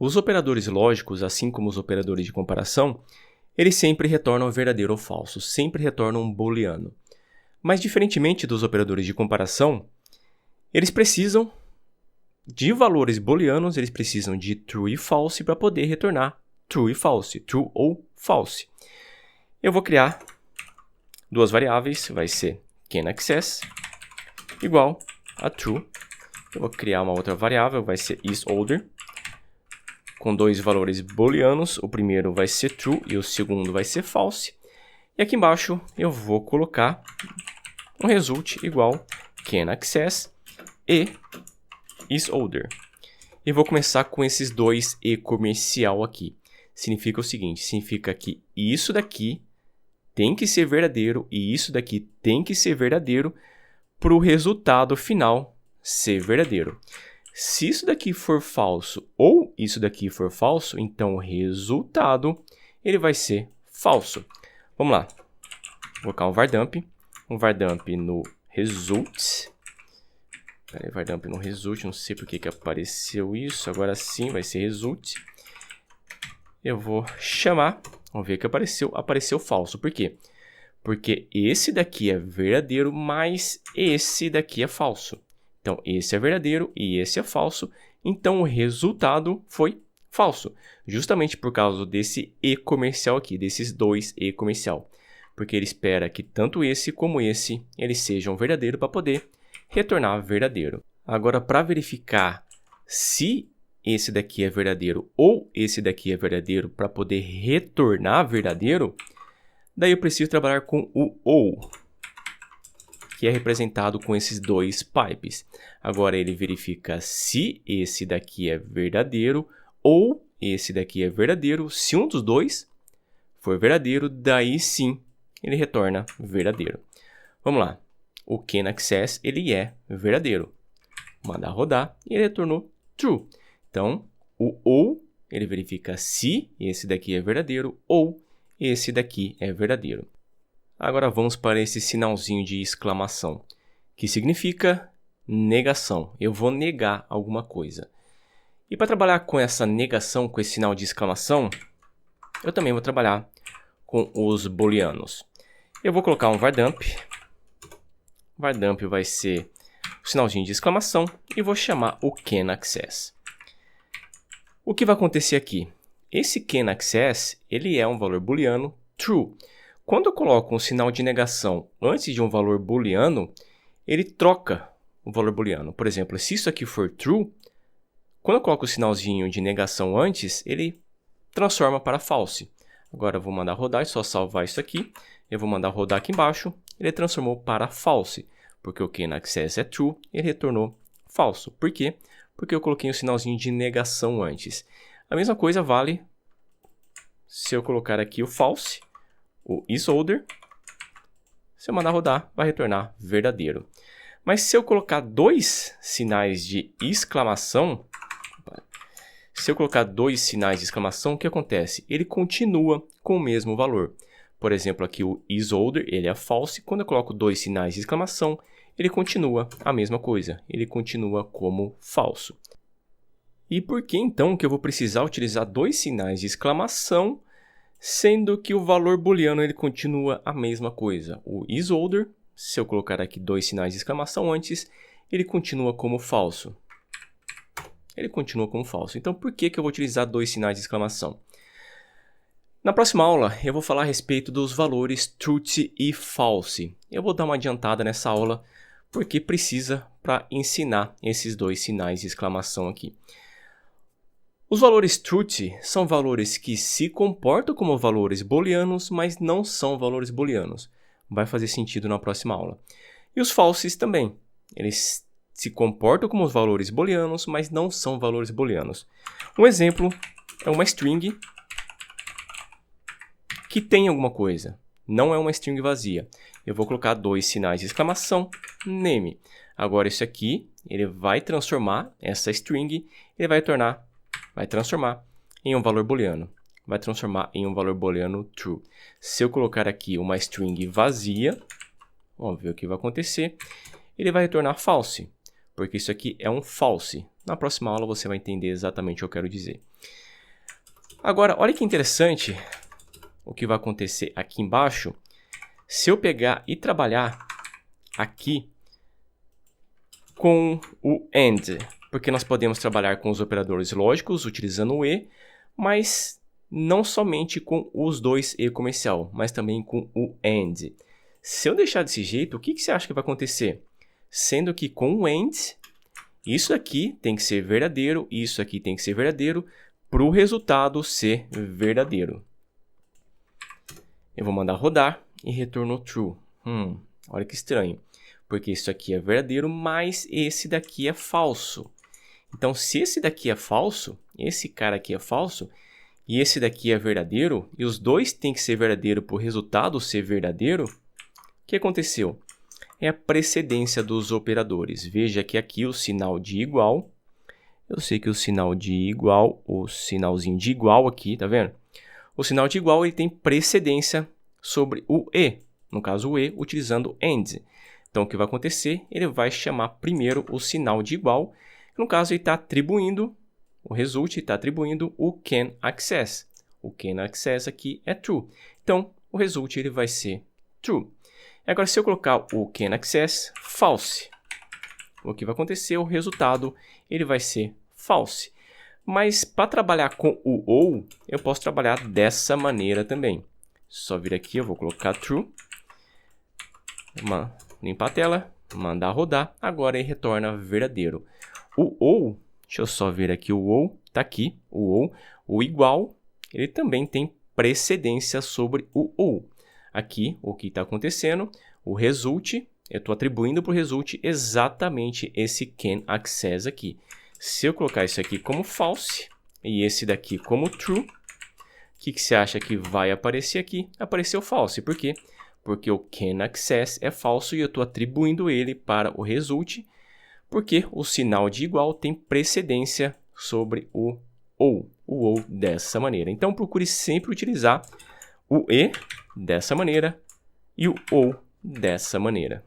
Os operadores lógicos, assim como os operadores de comparação, eles sempre retornam verdadeiro ou falso, sempre retornam um booleano. Mas diferentemente dos operadores de comparação, eles precisam de valores booleanos, eles precisam de true e false para poder retornar true e false, true ou false. Eu vou criar duas variáveis, vai ser canAccess igual a true. Eu vou criar uma outra variável, vai ser isOrder, com dois valores booleanos. O primeiro vai ser true e o segundo vai ser false. E aqui embaixo eu vou colocar um result igual canAccess e isOrder. E vou começar com esses dois e comercial aqui. Significa o seguinte, significa que isso daqui tem que ser verdadeiro e isso daqui tem que ser verdadeiro para o resultado final ser verdadeiro. Se isso daqui for falso ou isso daqui for falso, então o resultado ele vai ser falso. Vamos lá. Vou colocar um vardump no result. Vardump no result, não sei por que apareceu isso. Agora sim vai ser result. Eu vou chamar, vamos ver que apareceu falso. Por quê? Porque esse daqui é verdadeiro, mas esse daqui é falso. Então, esse é verdadeiro e esse é falso. Então, o resultado foi falso. Justamente por causa desse e comercial aqui, desses dois e comercial. Porque ele espera que tanto esse como esse, eles sejam verdadeiro para poder retornar verdadeiro. Agora, para verificar se esse daqui é verdadeiro ou esse daqui é verdadeiro para poder retornar verdadeiro, daí eu preciso trabalhar com o ou, que é representado com esses dois pipes. Agora ele verifica se esse daqui é verdadeiro ou esse daqui é verdadeiro. Se um dos dois for verdadeiro, daí sim ele retorna verdadeiro. Vamos lá. O canAccess ele é verdadeiro. Vou mandar rodar e ele retornou true. Então, o ou ele verifica se esse daqui é verdadeiro ou esse daqui é verdadeiro. Agora vamos para esse sinalzinho de exclamação, que significa negação. Eu vou negar alguma coisa. E para trabalhar com essa negação, com esse sinal de exclamação, eu também vou trabalhar com os booleanos. Eu vou colocar um vardump. Vardump vai ser o sinalzinho de exclamação e vou chamar o canAccess. O que vai acontecer aqui? Esse canAccess, ele é um valor booleano true. Quando eu coloco um sinal de negação antes de um valor booleano, ele troca o valor booleano. Por exemplo, se isso aqui for true, quando eu coloco o sinalzinho de negação antes, ele transforma para false. Agora eu vou mandar rodar, é só salvar isso aqui. Eu vou mandar rodar aqui embaixo, ele transformou para false. Porque o canAccess é true, ele retornou falso. Por quê? Porque eu coloquei o sinalzinho de negação antes. A mesma coisa vale se eu colocar aqui o false, o isOrder. Se eu mandar rodar, vai retornar verdadeiro. Mas se eu colocar dois sinais de exclamação, o que acontece? Ele continua com o mesmo valor. Por exemplo, aqui o isOrder, ele é false. Quando eu coloco dois sinais de exclamação, ele continua a mesma coisa. Ele continua como falso. E por que então que eu vou precisar utilizar dois sinais de exclamação, sendo que o valor booleano ele continua a mesma coisa? O isOrder, se eu colocar aqui dois sinais de exclamação antes, ele continua como falso. Ele continua como falso. Então, por que eu vou utilizar dois sinais de exclamação? Na próxima aula, eu vou falar a respeito dos valores truth e false. Eu vou dar uma adiantada nessa aula, porque precisa para ensinar esses dois sinais de exclamação aqui. Os valores truth são valores que se comportam como valores booleanos, mas não são valores booleanos. Vai fazer sentido na próxima aula. E os falses também. Eles se comportam como os valores booleanos, mas não são valores booleanos. Um exemplo é uma string que tem alguma coisa. Não é uma string vazia. Eu vou colocar dois sinais de exclamação, name. Agora isso aqui, ele vai transformar essa string, ele vai transformar em um valor booleano. Vai transformar em um valor booleano true. Se eu colocar aqui uma string vazia, vamos ver o que vai acontecer. Ele vai retornar false. porque isso aqui é um false. Na próxima aula você vai entender exatamente o que eu quero dizer. Agora, olha que interessante o que vai acontecer aqui embaixo. Se eu pegar e trabalhar aqui com o AND, porque nós podemos trabalhar com os operadores lógicos utilizando o E, mas não somente com os dois E comercial, mas também com o AND. Se eu deixar desse jeito, o que você acha que vai acontecer? Sendo que com o AND, isso aqui tem que ser verdadeiro, isso aqui tem que ser verdadeiro, para o resultado ser verdadeiro. Eu vou mandar rodar e retornou true. Olha que estranho, porque isso aqui é verdadeiro, mas esse daqui é falso. Então, se esse daqui é falso, esse cara aqui é falso, e esse daqui é verdadeiro, e os dois têm que ser verdadeiro para o resultado ser verdadeiro, o que aconteceu? É a precedência dos operadores. Veja que aqui o sinal de igual, eu sei que o sinal de igual, o sinalzinho de igual aqui, tá vendo? O sinal de igual ele tem precedência sobre o E, no caso o E, utilizando AND. Então, o que vai acontecer? Ele vai chamar primeiro o sinal de igual, no caso ele está atribuindo, o result está atribuindo o can access. O can access aqui é true. Então, o result ele vai ser true. Agora, se eu colocar o can access false, o que vai acontecer? O resultado ele vai ser false. Mas para trabalhar com o ou, eu posso trabalhar dessa maneira também. Só vir aqui, eu vou colocar true, limpar a tela, mandar rodar, agora ele retorna verdadeiro. O ou, deixa eu só ver aqui, o ou está aqui, o igual, ele também tem precedência sobre o ou. Aqui, o que está acontecendo, o result, eu estou atribuindo para o result exatamente esse can access aqui. Se eu colocar isso aqui como false e esse daqui como true, o que você acha que vai aparecer aqui? Apareceu false. Por quê? Porque o can access é falso e eu estou atribuindo ele para o result, porque o sinal de igual tem precedência sobre o ou dessa maneira. Então, procure sempre utilizar o E dessa maneira e o ou dessa maneira.